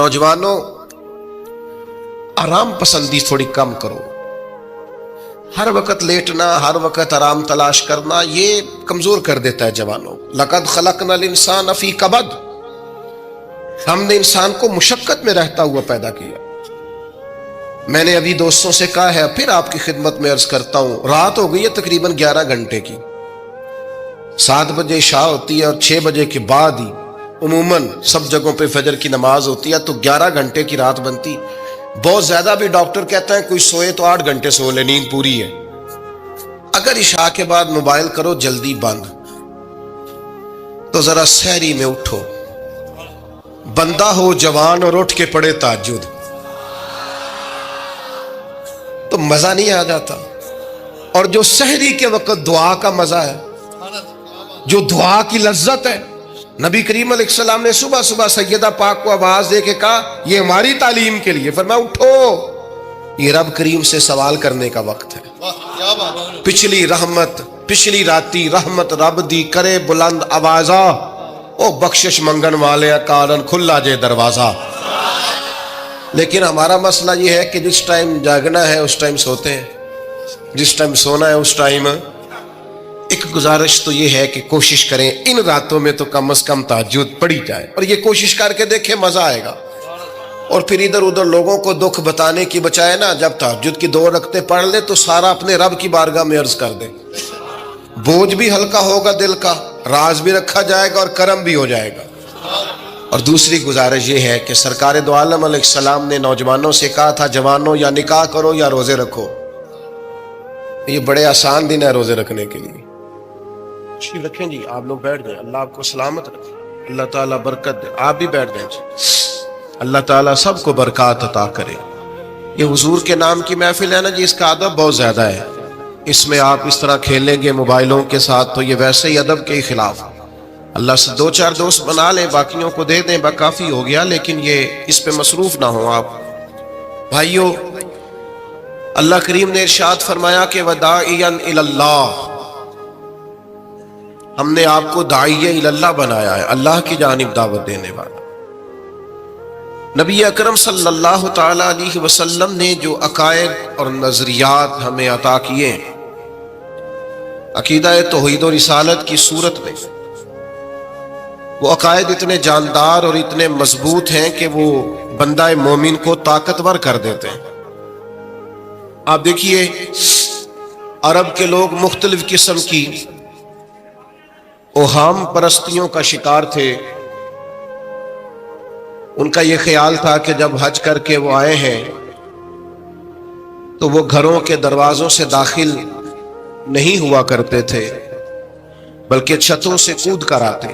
نوجوانوں، آرام پسندی تھوڑی کم کرو. ہر وقت لیٹنا، ہر وقت آرام تلاش کرنا، یہ کمزور کر دیتا ہے جوانوں. لقد خلقنا الانسان فی کبد، ہم نے انسان کو مشقت میں رہتا ہوا پیدا کیا. میں نے ابھی دوستوں سے کہا ہے، پھر آپ کی خدمت میں عرض کرتا ہوں، رات ہو گئی ہے تقریباً 11 گھنٹے کی. 7 بجے عشاء ہوتی ہے اور 6 بجے کے بعد ہی عموماً سب جگہوں پہ فجر کی نماز ہوتی ہے، تو 11 گھنٹے کی رات بنتی. بہت زیادہ بھی ڈاکٹر کہتا ہے کوئی سوئے تو 8 گھنٹے سو لے، نیند پوری ہے. اگر عشاء کے بعد موبائل کرو جلدی بند، تو ذرا سحری میں اٹھو، بندہ ہو جوان اور اٹھ کے پڑھے تہجد، تو مزہ نہیں آ جاتا. اور جو سحری کے وقت دعا کا مزہ ہے، جو دعا کی لذت ہے، نبی کریم علیہ السلام نے صبح صبح سیدہ پاک کو آواز دے کے کہا، یہ ہماری تعلیم کے لیے، فرمایا اٹھو، یہ رب کریم سے سوال کرنے کا وقت ہے. پچھلی راتی رحمت رب دی کرے بلند آوازہ، او بخشش منگن والے کارن کھلا جے دروازہ. لیکن ہمارا مسئلہ یہ ہے کہ جس ٹائم جاگنا ہے اس ٹائم سوتے ہیں، جس ٹائم سونا ہے اس ٹائم. ایک گزارش تو یہ ہے کہ کوشش کریں ان راتوں میں تو کم از کم تہجد پڑھی جائے، اور یہ کوشش کر کے دیکھیں مزہ آئے گا. اور پھر ادھر ادھر لوگوں کو دکھ بتانے کی بجائے نا، جب تہجد کی 2 رکعتیں پڑھ لے تو سارا اپنے رب کی بارگاہ میں عرض کر دے، بوجھ بھی ہلکا ہوگا دل کا، راز بھی رکھا جائے گا اور کرم بھی ہو جائے گا. اور دوسری گزارش یہ ہے کہ سرکار دو عالم علیہ السلام نے نوجوانوں سے کہا تھا، جوانوں یا نکاح کرو یا روزے رکھو. یہ بڑے آسان دن ہے روزے رکھنے کے لیے. رکھیں جی، آپ لوگ بیٹھ جائیں، اللہ آپ کو سلامت رکھے، اللہ تعالیٰ برکت دے. آپ بھی بیٹھ جائیں جی، اللہ تعالیٰ سب کو برکات عطا کرے. یہ حضور کے نام کی محفل ہے نا جی، اس کا ادب بہت زیادہ ہے. اس میں آپ اس طرح کھیلیں گے موبائلوں کے ساتھ تو یہ ویسے ہی ادب کے خلاف. اللہ سے 2-4 دوست بنا لیں، باقیوں کو دے دیں، کافی ہو گیا. لیکن یہ اس پہ مصروف نہ ہوں آپ. بھائیو، اللہ کریم نے ارشاد فرمایا کہ وَدَاعِيًا إِلَى اللَّهِ، ہم نے آپ کو داعیہ اللہ بنایا ہے، اللہ کی جانب دعوت دینے والا. نبی اکرم صلی اللہ تعالی علیہ وسلم نے جو عقائد اور نظریات ہمیں عطا کیے، عقیدہ توحید و رسالت کی صورت میں، وہ عقائد اتنے جاندار اور اتنے مضبوط ہیں کہ وہ بندہ مومن کو طاقتور کر دیتے ہیں. آپ دیکھیے، عرب کے لوگ مختلف قسم کی اوہام پرستیوں کا شکار تھے. ان کا یہ خیال تھا کہ جب حج کر کے وہ آئے ہیں تو وہ گھروں کے دروازوں سے داخل نہیں ہوا کرتے تھے، بلکہ چھتوں سے کود کر آتے.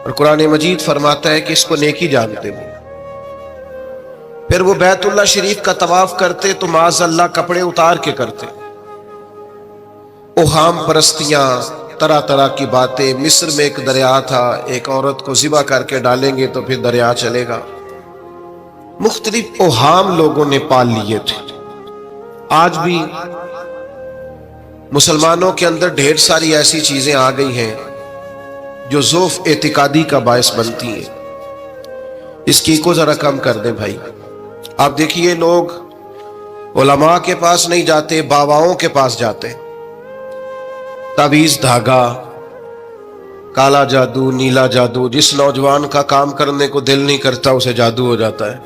اور قرآن مجید فرماتا ہے کہ اس کو نیکی جانتے وہ. پھر وہ بیت اللہ شریف کا طواف کرتے تو معاذ اللہ کپڑے اتار کے کرتے. اوہام پرستیاں، طرح طرح کی باتیں. مصر میں ایک دریا تھا، ایک عورت کو ذبح کر کے ڈالیں گے تو پھر دریا چلے گا. مختلف اوہام لوگوں نے پال لیے تھے. آج بھی مسلمانوں کے اندر ڈھیر ساری ایسی چیزیں آ گئی ہیں جو ضعف اعتقادی کا باعث بنتی ہیں. اس کی کو ذرا کم کر دیں بھائی. آپ دیکھیے، لوگ علماء کے پاس نہیں جاتے، باباؤں کے پاس جاتے. تعویذ، دھاگا، کالا جادو، نیلا جادو. جس نوجوان کا کام کرنے کو دل نہیں کرتا اسے جادو ہو جاتا ہے.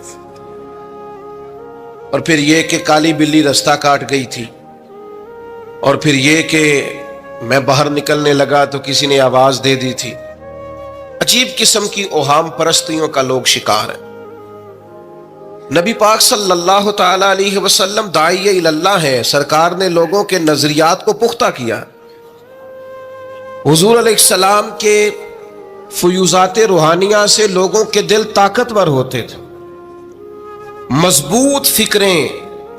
اور پھر یہ کہ کالی بلی رستہ کاٹ گئی تھی، اور پھر یہ کہ میں باہر نکلنے لگا تو کسی نے آواز دے دی تھی. عجیب قسم کی اوہام پرستیوں کا لوگ شکار ہیں. نبی پاک صلی اللہ تعالی علیہ وسلم داعیہ اللہ ہے. سرکار نے لوگوں کے نظریات کو پختہ کیا. حضور علیہ السلام کے فیوزات روحانیہ سے لوگوں کے دل طاقتور ہوتے تھے. مضبوط فکریں،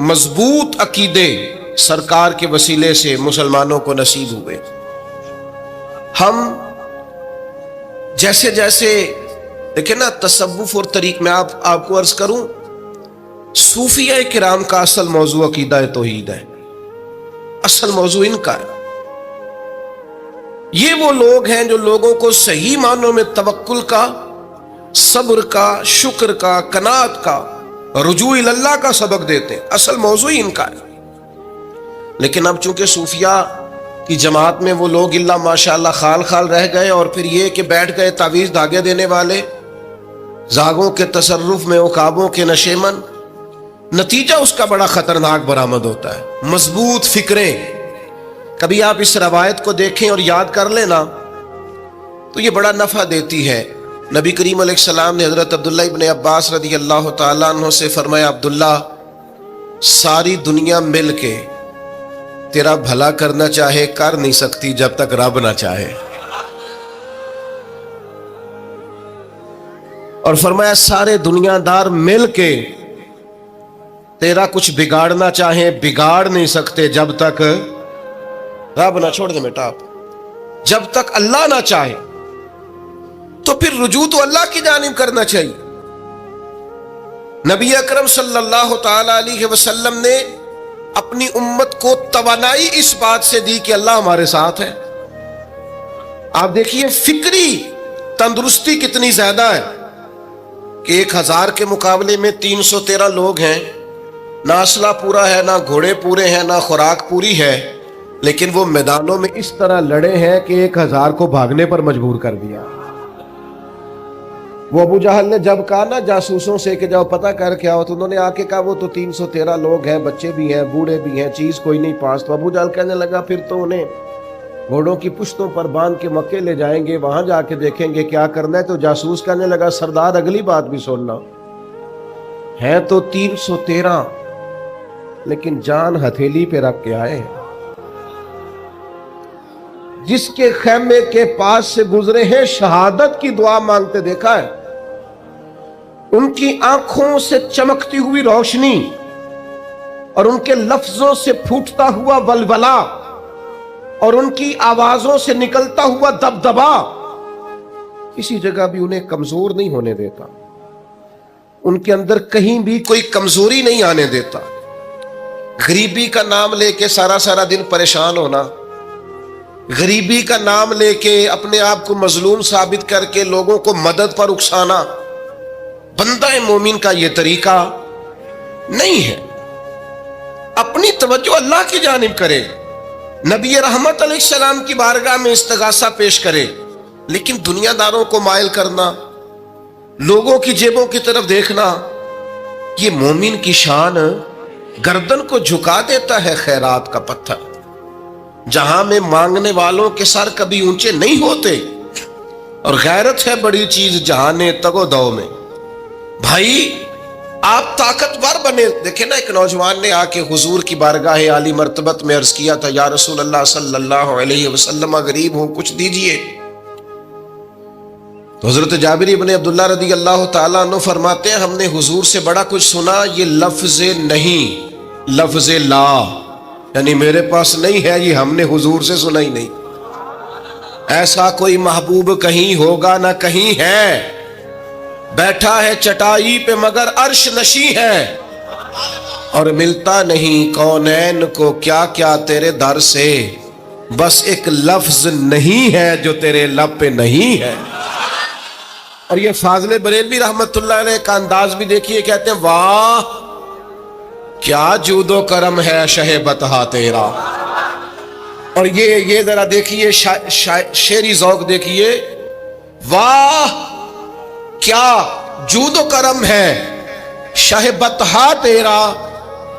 مضبوط عقیدے سرکار کے وسیلے سے مسلمانوں کو نصیب ہوئے. ہم جیسے جیسے دیکھیں نا، تصوف اور طریق میں آپ کو عرض کروں، صوفیہ کرام کا اصل موضوع عقیدہ توحید ہے. اصل موضوع ان کا ہے. یہ وہ لوگ ہیں جو لوگوں کو صحیح معنوں میں توکل کا صبر کا، شکر کا، قناعت کا، رجوع اللہ کا سبق دیتے ہیں. اصل موضوع ہی ان کا ہے. لیکن اب چونکہ صوفیاء کی جماعت میں وہ لوگ اللہ ماشاءاللہ خال خال رہ گئے، اور پھر یہ کہ بیٹھ گئے تعویذ دھاگے دینے والے، زاغوں کے تصرف میں، عقابوں کے نشے من. نتیجہ اس کا بڑا خطرناک برآمد ہوتا ہے. مضبوط فکریں، کبھی آپ اس روایت کو دیکھیں اور یاد کر لیں نا تو یہ بڑا نفع دیتی ہے. نبی کریم علیہ السلام نے حضرت عبداللہ ابن عباس رضی اللہ تعالیٰ عنہ سے فرمایا، عبداللہ، ساری دنیا مل کے تیرا بھلا کرنا چاہے کر نہیں سکتی جب تک رب نہ چاہے. اور فرمایا سارے دنیا دار مل کے تیرا کچھ بگاڑنا چاہے بگاڑ نہیں سکتے جب تک رب نہ، چھوڑ دے بیٹا، آپ جب تک اللہ نہ چاہے. تو پھر رجوع تو اللہ کی جانب کرنا چاہیے. نبی اکرم صلی اللہ تعالی علیہ وسلم نے اپنی امت کو توانائی اس بات سے دی کہ اللہ ہمارے ساتھ ہے. آپ دیکھیے فکری تندرستی کتنی زیادہ ہے کہ 1000 کے مقابلے میں 313 لوگ ہیں. نہ اسلحہ پورا ہے، نہ گھوڑے پورے ہیں، نہ خوراک پوری ہے، لیکن وہ میدانوں میں اس طرح لڑے ہیں کہ 1000 کو بھاگنے پر مجبور کر دیا. وہ ابو جہل نے جب کہا نا جاسوسوں سے کہ جاؤ پتہ کر کے آؤ، تو انہوں نے آ کے کہا وہ تو 313 لوگ ہیں، بچے بھی ہیں، بوڑھے بھی ہیں، چیز کوئی نہیں پاس. تو ابو جہل کہنے لگا پھر تو انہیں گھوڑوں کی پشتوں پر باندھ کے مکے لے جائیں گے، وہاں جا کے دیکھیں گے کیا کرنا ہے. تو جاسوس کہنے لگا سردار اگلی بات بھی سننا، ہے تو 313 لیکن جان ہتھیلی پہ رکھ کے آئے. جس کے خیمے کے پاس سے گزرے ہیں شہادت کی دعا مانگتے دیکھا ہے. ان کی آنکھوں سے چمکتی ہوئی روشنی اور ان کے لفظوں سے پھوٹتا ہوا ولولہ اور ان کی آوازوں سے نکلتا ہوا دبدبا کسی جگہ بھی انہیں کمزور نہیں ہونے دیتا. ان کے اندر کہیں بھی کوئی کمزوری نہیں آنے دیتا. غریبی کا نام لے کے سارا دن پریشان ہونا، غریبی کا نام لے کے اپنے آپ کو مظلوم ثابت کر کے لوگوں کو مدد پر اکسانا بندہ مومن کا یہ طریقہ نہیں ہے. اپنی توجہ اللہ کی جانب کرے، نبی رحمت علیہ السلام کی بارگاہ میں استغاثہ پیش کرے. لیکن دنیا داروں کو مائل کرنا، لوگوں کی جیبوں کی طرف دیکھنا، یہ مومن کی شان گردن کو جھکا دیتا ہے. خیرات کا پتھر جہاں میں مانگنے والوں کے سر کبھی اونچے نہیں ہوتے. اور غیرت ہے بڑی چیز جہانے تگو دو میں. بھائی آپ طاقتور بنے. دیکھیں نا ایک نوجوان نے آ کے حضور کی بارگاہ عالی مرتبت میں عرض کیا تھا، یا رسول اللہ صلی اللہ علیہ وسلم غریب ہوں کچھ دیجئے. تو حضرت جابر ابن عبداللہ رضی اللہ تعالیٰ عنہ فرماتے ہیں ہم نے حضور سے بڑا کچھ سنا، یہ لفظ نہیں لفظ لا، یعنی میرے پاس نہیں ہے، یہ ہم نے حضور سے سنا ہی نہیں. ایسا کوئی محبوب کہیں ہوگا نہ کہیں ہے، بیٹھا ہے چٹائی پہ مگر عرش نشیں ہے، اور ملتا نہیں کونین کو کیا کیا تیرے در سے، بس ایک لفظ نہیں ہے جو تیرے لب پہ نہیں ہے. اور یہ فاضل بریلوی رحمت اللہ علیہ کا انداز بھی دیکھیے، کہتے ہیں واہ کیا جود و کرم ہے شہ بتہا تیرا. اور یہ ذرا دیکھیے شعری ذوق دیکھیے، واہ کیا جود و کرم ہے شہ بتہا تیرا،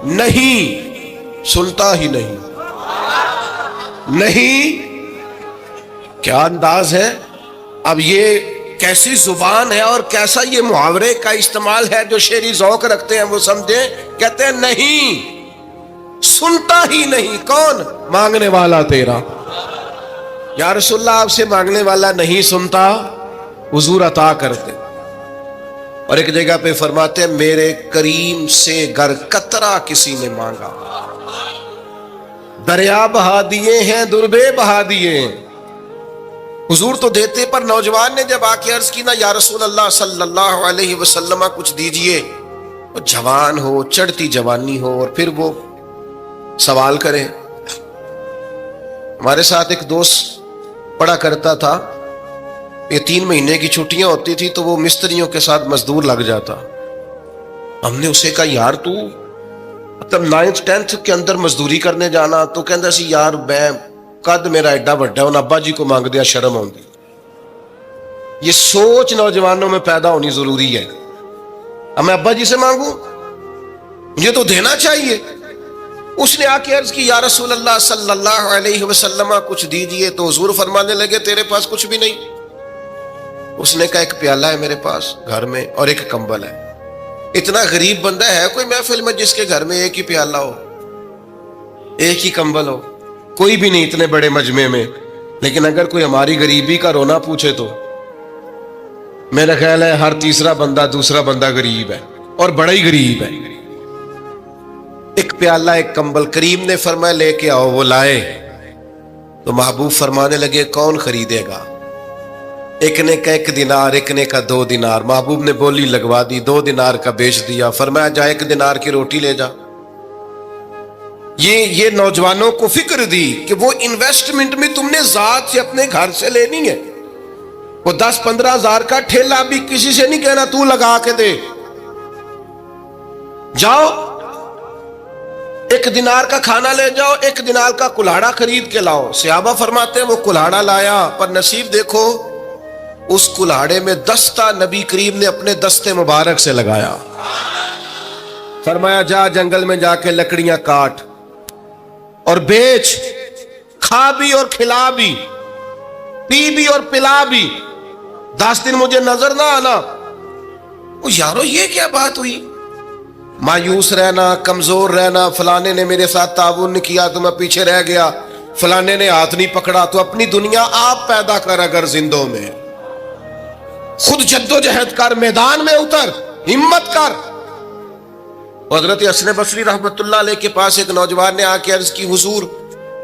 نہیں سنتا ہی نہیں. نہیں کیا انداز ہے. اب یہ کیسی زبان ہے اور کیسا یہ محاورے کا استعمال ہے جو شعری ذوق رکھتے ہیں وہ سمجھیں. کہتے ہیں نہیں سنتا ہی نہیں. کون؟ مانگنے والا تیرا. یا رسول اللہ آپ سے مانگنے والا نہیں سنتا، حضور عطا کرتے. اور ایک جگہ پہ فرماتے ہیں میرے کریم سے گر قطرہ کسی نے مانگا، دریا بہا دیے ہیں دربے بہا دیے ہیں. حضور تو دیتے، پر نوجوان نے جب آ کے عرض کی نا یا رسول اللہ صلی اللہ علیہ وسلم کچھ دیجئے، وہ جوان ہو، چڑھتی جوانی ہو، اور پھر وہ سوال کرے. ہمارے ساتھ ایک دوست پڑھا کرتا تھا، یہ 3 مہینے کی چھٹیاں ہوتی تھی تو وہ مستریوں کے ساتھ مزدور لگ جاتا. ہم نے اسے کہا یار تو مطلب 9th 10th کے اندر مزدوری کرنے جانا, تو کہندا سی یار میں قد میرا ایڈا بڑا ہے, ان ابا جی کو مانگ دیا شرم آؤندی. یہ سوچ نوجوانوں میں پیدا ہونی ضروری ہے. اب میں ابا جی سے مانگوں, مجھے تو دینا چاہیے. اس نے آ کے عرض کی یا رسول اللہ صلی اللہ علیہ وسلم کچھ دیجئے. تو حضور فرمانے لگے تیرے پاس کچھ بھی نہیں؟ اس نے کہا ایک پیالہ ہے میرے پاس گھر میں اور ایک کمبل ہے. اتنا غریب بندہ ہے کوئی محفل میں جس کے گھر میں ایک ہی پیالہ ہو, ایک ہی کمبل ہو؟ کوئی بھی نہیں اتنے بڑے مجمع میں. لیکن اگر کوئی ہماری غریبی کا رونا پوچھے تو میرا خیال ہے ہر تیسرا بندہ دوسرا بندہ غریب ہے, اور بڑا ہی غریب ہے. ایک پیالہ ایک کمبل. کریم نے فرمایا لے کے آؤ. وہ لائے تو محبوب فرمانے لگے کون خریدے گا؟ ایک نے کہا 1 دینار, ایک نے کہا 2 دینار. محبوب نے بولی لگوا دی, 2 دینار کا بیچ دیا. فرمایا جا 1 دینار کی روٹی لے جا. یہ نوجوانوں کو فکر دی کہ وہ انویسٹمنٹ میں تم نے ذات سے اپنے گھر سے لینی ہے. وہ 10-15 ہزار کا ٹھیلا بھی کسی سے نہیں کہنا تو لگا کے دے. جاؤ 1 دینار کا کھانا لے جاؤ, 1 دینار کا کلاڑا خرید کے لاؤ. صحابہ فرماتے ہیں وہ کلاڑا لایا, پر نصیب دیکھو اس کلاڑے میں دستہ نبی کریم نے اپنے دستے مبارک سے لگایا. فرمایا جا جنگل میں جا کے لکڑیاں کاٹ اور بیچ, کھا بھی اور کھلا بھی, پی بھی اور پلا بھی, 10 دن مجھے نظر نہ آنا. یارو یہ کیا بات ہوئی؟ مایوس رہنا, کمزور رہنا, فلانے نے میرے ساتھ تعاون نہیں کیا تو میں پیچھے رہ گیا, فلانے نے ہاتھ نہیں پکڑا. تو اپنی دنیا آپ پیدا کر, اگر زندوں میں خود جد و جہد کر, میدان میں اتر, ہمت کر. حضرت حسن بصری رحمت اللہ علیہ کے پاس ایک نوجوان نے آ کے عرض کی حضور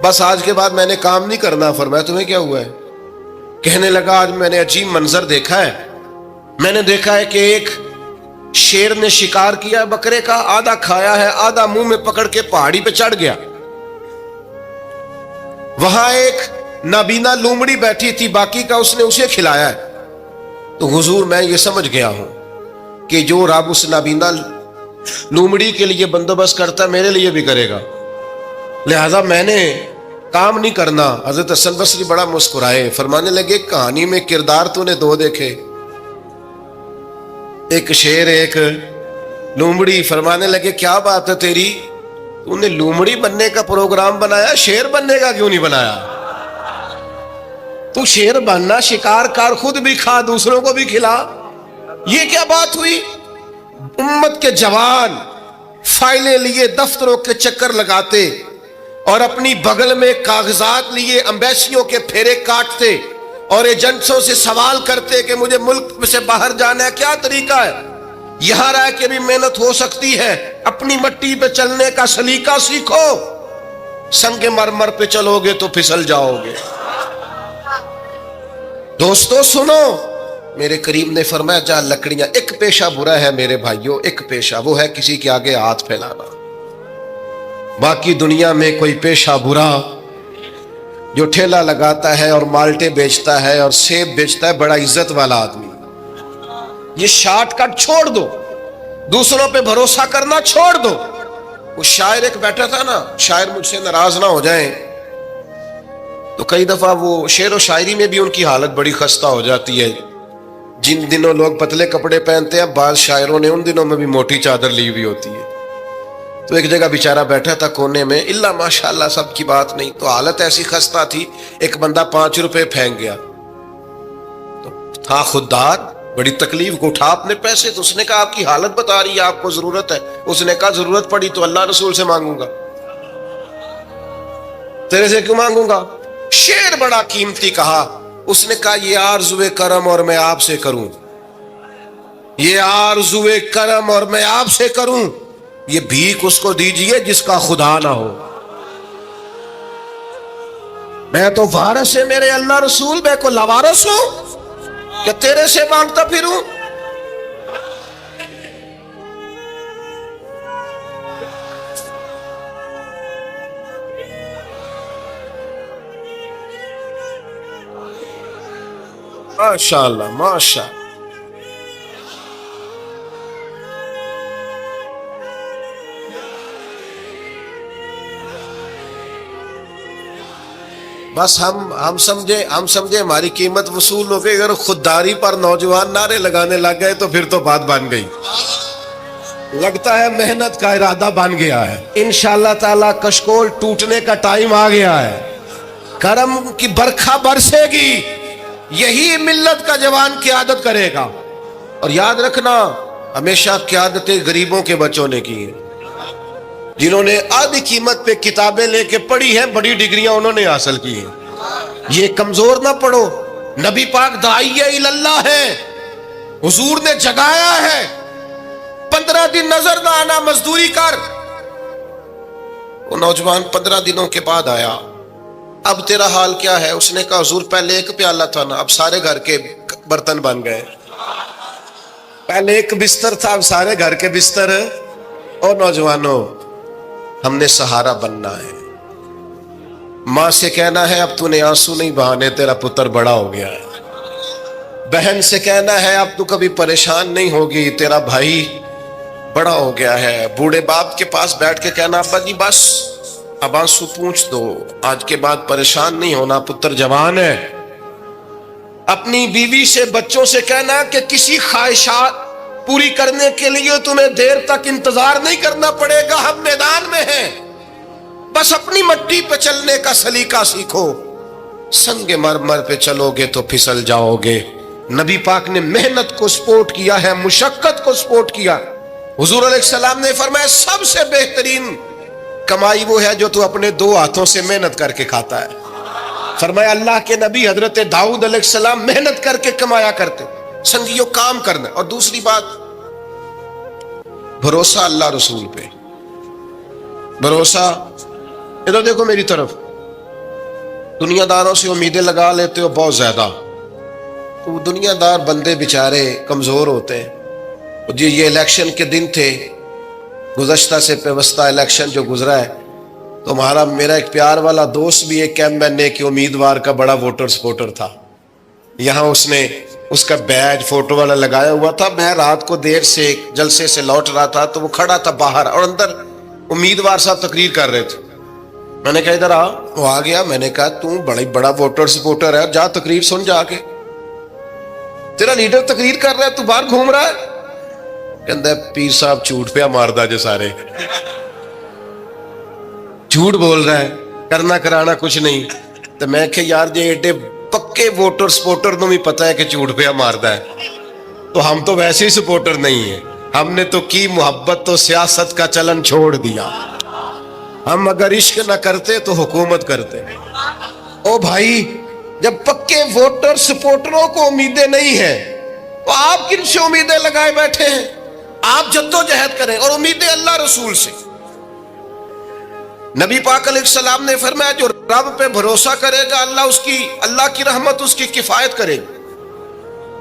بس آج کے بعد میں نے کام نہیں کرنا. فرمایا تمہیں کیا ہوا ہے؟ کہنے لگا آج میں نے عجیب منظر دیکھا ہے. میں نے دیکھا ہے کہ ایک شیر نے شکار کیا بکرے کا, آدھا کھایا ہے, آدھا منہ میں پکڑ کے پہاڑی پہ چڑھ گیا. وہاں ایک نابینا لومڑی بیٹھی تھی, باقی کا اس نے اسے کھلایا ہے. تو حضور میں یہ سمجھ گیا ہوں کہ جو رب اس نابینا لومڑی کے لیے بندوبست کرتا میرے لیے بھی کرے گا, لہذا میں نے کام نہیں کرنا. حضرت حسن بصری بڑا مسکرائے, فرمانے لگے کہانی میں کردار تو نے 2 دیکھے, ایک شیر ایک لومڑی. فرمانے لگے کیا بات ہے تیری, تو نے لومڑی بننے کا پروگرام بنایا, شیر بننے کا کیوں نہیں بنایا؟ تو شیر بننا, شکار کر, خود بھی کھا دوسروں کو بھی کھلا. یہ کیا بات ہوئی؟ امت کے جوان فائلیں لیے دفتروں کے چکر لگاتے اور اپنی بغل میں کاغذات لیے امبیسیوں کے پھیرے کاٹتے اور ایجنٹوں سے سوال کرتے کہ مجھے ملک سے باہر جانا ہے, کیا طریقہ ہے؟ یہاں رہ کے بھی محنت ہو سکتی ہے, اپنی مٹی پہ چلنے کا سلیقہ سیکھو. سنگ مرمر پہ چلو گے تو پھسل جاؤ گے. دوستو سنو, میرے کریم نے فرمایا جا لکڑیاں. ایک پیشہ برا ہے میرے بھائیوں, ایک پیشہ, وہ ہے کسی کے آگے ہاتھ پھیلانا. باقی دنیا میں کوئی پیشہ برا جو ٹھیلا لگاتا ہے اور مالٹے بیچتا ہے اور سیب بیچتا ہے, بڑا عزت والا آدمی. یہ شارٹ کٹ چھوڑ دو, دوسروں پہ بھروسہ کرنا چھوڑ دو. وہ شاعر ایک بیٹھا تھا نا, شاعر مجھ سے ناراض نہ ہو جائیں, تو کئی دفعہ وہ شعر و شاعری میں بھی ان کی حالت بڑی خستہ ہو جاتی ہے. جن دنوں لوگ پتلے کپڑے پہنتے ہیں, بعض شاعروں نے ان دنوں میں بھی موٹی چادر لی ہوئی ہوتی ہے. تو ایک جگہ بیچارہ بیٹھا تھا کونے میں, اللہ ماشاءاللہ سب کی بات نہیں, تو حالت ایسی خستہ تھی. ایک بندہ 5 روپے پھینک گیا, تو تھا خوددار, بڑی تکلیف کو اٹھا اپنے پیسے. تو اس نے کہا آپ کی حالت بتا رہی ہے, آپ کو ضرورت ہے. اس نے کہا ضرورت پڑی تو اللہ رسول سے مانگوں گا, تیرے سے کیوں مانگوں گا؟ شعر بڑا قیمتی کہا. اس نے کہا یہ آرزوئے کرم اور میں آپ سے کروں, یہ آرزوئے کرم اور میں آپ سے کروں, یہ بھیک اس کو دیجئے جس کا خدا نہ ہو. میں تو وارث ہے میرے اللہ رسول, میں کو لاوارث ہوں کہ تیرے سے مانگتا پھروں. ماشاء اللہ ماشاء اللہ. بس ہم سمجھے ہماری قیمت وصول ہو گئی. اگر خودداری پر نوجوان نعرے لگانے لگ گئے تو پھر تو بات بن گئی. لگتا ہے محنت کا ارادہ بن گیا ہے. انشاءاللہ تعالی کشکول ٹوٹنے کا ٹائم آ گیا ہے. کرم کی برکھا برسے گی. یہی ملت کا جوان قیادت کرے گا. اور یاد رکھنا ہمیشہ قیادتیں غریبوں کے بچوں نے کی ہیں، جنہوں نے آدھی قیمت پہ کتابیں لے کے پڑھی ہیں، بڑی ڈگریاں انہوں نے حاصل کی ہیں. یہ کمزور نہ پڑھو. نبی پاک داعیہ اللہ ہے، حضور نے جگایا ہے. 15 دن نظر نہ آنا، مزدوری کر. وہ نوجوان 15 دنوں کے بعد آیا. اب تیرا حال کیا ہے؟ اس نے کہا حضور پہلے ایک پیالہ تھا نا، اب سارے گھر کے برتن بن گئے. پہلے ایک بستر تھا، اب سارے گھر کے بستر. اور نوجوانوں، ہم نے سہارا بننا ہے. ماں سے کہنا ہے اب تو نے آنسو نہیں بہانے، تیرا پتر بڑا ہو گیا ہے. بہن سے کہنا ہے اب تو کبھی پریشان نہیں ہوگی، تیرا بھائی بڑا ہو گیا ہے. بوڑھے باپ کے پاس بیٹھ کے کہنا ابا جی بس اب آنسو پوچھ دو، آج کے بعد پریشان نہیں ہونا، پتر جوان ہے. اپنی بیوی سے بچوں سے کہنا کہ کسی خواہشات پوری کرنے کے لیے تمہیں دیر تک انتظار نہیں کرنا پڑے گا، ہم میدان میں ہیں. بس اپنی مٹی پہ چلنے کا سلیقہ سیکھو. سنگ مرمر پہ چلو گے تو پھسل جاؤ گے. نبی پاک نے محنت کو سپورٹ کیا ہے، مشقت کو سپورٹ کیا. حضور علیہ السلام نے فرمایا سب سے بہترین کمائی وہ ہے جو تو اپنے 2 ہاتھوں سے محنت کر کے کھاتا ہے. فرمایا اللہ کے نبی حضرت داؤد علیہ السلام محنت کر کے کمایا کرتے. سنگیو کام کرنا. اور دوسری بات، بھروسہ اللہ رسول پہ. بھروسہ، ادھر دیکھو میری طرف. دنیا داروں سے امیدیں لگا لیتے ہو بہت زیادہ، تو دنیا دار بندے بیچارے کمزور ہوتے ہیں. جی یہ الیکشن کے دن تھے، گزشتہ سے پیوستہ الیکشن جو گزرا ہے، تو میرا ایک پیار والا دوست بھی ایک ایم کے امیدوار کا بڑا ووٹر سپورٹر تھا. یہاں اس نے اس کا بیج فوٹو والا لگایا ہوا تھا. میں رات کو دیر سے جلسے سے لوٹ رہا تھا تو وہ کھڑا تھا باہر، اور اندر امیدوار صاحب تقریر کر رہے تھے. میں نے کہا ادھر آ. وہ آ گیا. میں نے کہا تو بڑا ووٹر سپورٹر ہے، جا تقریر سن جا کے. تیرا لیڈر تقریر کر رہا ہے، تو باہر گھوم رہا ہے. کہندا ہے پیر صاحب جھوٹ پہ ماردا جے سارے، جھوٹ بول رہا ہے، کرنا کرانا کچھ نہیں. تو میں کہ یار جی ایڈے پکے ووٹر سپورٹر نو بھی پتا ہے کہ جھوٹ پہ ماردا ہے، تو ہم تو ویسے ہی سپورٹر نہیں ہیں. ہم نے تو کی محبت تو سیاست کا چلن چھوڑ دیا. ہم اگر عشق نہ کرتے تو حکومت کرتے. او بھائی، جب پکے ووٹر سپورٹروں کو امیدیں نہیں ہیں تو آپ کن سے امیدیں لگائے بیٹھے ہیں؟ آپ جدوجہد کریں اور امیدیں اللہ رسول سے. نبی پاک علیہ السلام نے فرمایا جو رب پہ بھروسہ کرے گا اللہ کی رحمت اس کی کفایت کرے گی.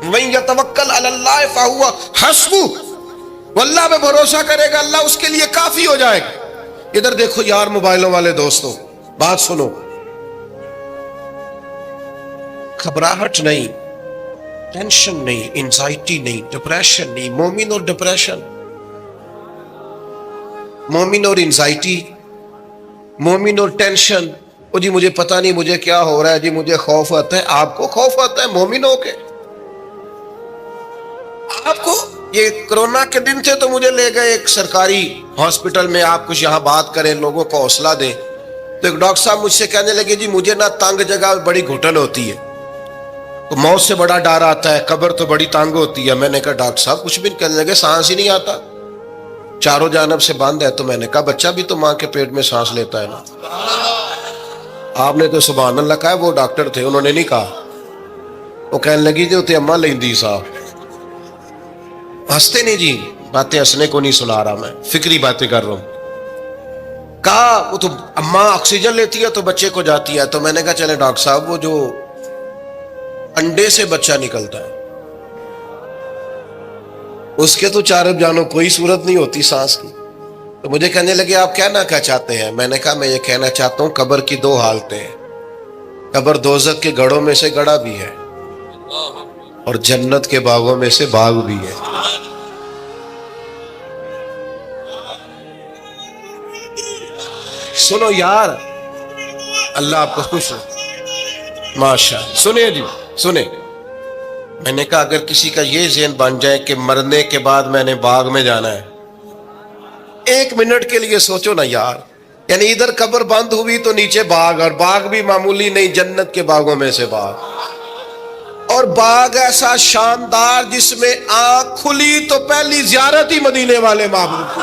وَمَن يَتَوَكَّلْ عَلَى اللَّهِ فَهُوَ حَسْبُهُ، وہ اللہ پہ بھروسہ کرے گا اللہ اس کے لیے کافی ہو جائے گا. ادھر دیکھو یار موبائلوں والے دوستوں، بات سنو. گھبراہٹ نہیں، ٹینشن نہیں، انزائٹی نہیں، ڈپریشن نہیں. مومن اور ڈپریشن، مومن اور انزائٹی، مومن اور ٹینشن. او جی مجھے پتہ نہیں مجھے کیا ہو رہا ہے، جی مجھے خوف آتا ہے. آپ کو خوف آتا ہے مومن ہو کے؟ آپ کو یہ کرونا کے دن تھے تو مجھے لے گئے ایک سرکاری ہاسپٹل میں، آپ کچھ یہاں بات کریں، لوگوں کو حوصلہ دیں. تو ایک ڈاکٹر صاحب مجھ سے کہنے لگے جی مجھے نہ تنگ جگہ بڑی گھٹن ہوتی ہے، تو موت سے بڑا ڈر آتا ہے، قبر تو بڑی تنگ ہوتی ہے. میں نے کہا ڈاکٹر صاحب کچھ بھی نہیں. کہنے لگے سانس ہی نہیں آتا، چاروں جانب سے بند ہے. تو میں نے کہا بچہ بھی تو ماں کے پیٹ میں سانس لیتا ہے نا. آپ نے تو سبحان اللہ کہا. وہ ڈاکٹر تھے، انہوں نے نہیں کہا. وہ کہنے لگی جو تے اماں لیندی صاحب. ہنستے نہیں جی، باتیں ہنسنے کو نہیں سنا رہا، میں فکری باتیں کر رہا ہوں. کہا وہ تو اماں آکسیجن لیتی ہے تو بچے کو جاتی ہے. تو میں نے کہا چلے ڈاکٹر صاحب وہ جو انڈے سے بچہ نکلتا ہے اس کے تو چارب جانو کوئی صورت نہیں ہوتی سانس کی. تو مجھے کہنے لگے آپ کہنا کیا چاہتے ہیں؟ میں نے کہا میں یہ کہنا چاہتا ہوں قبر کی 2 حالتیں ہیں. قبر دوزخ کے گڑھوں میں سے گڑھا بھی ہے، اور جنت کے باغوں میں سے باغ بھی ہے. سنو یار، اللہ آپ کو خوش ہو. ماشاء اللہ. سنیں جی، سنیں. میں نے کہا اگر کسی کا یہ ذہن بن جائے کہ مرنے کے بعد میں نے باغ میں جانا ہے، 1 منٹ کے لیے سوچو نا یار. یعنی ادھر قبر بند ہوئی تو نیچے باغ، اور باغ بھی معمولی نہیں، جنت کے باغوں میں سے باغ. اور باغ ایسا شاندار جس میں آنکھ کھلی تو پہلی زیارت ہی مدینے والے معبود کی.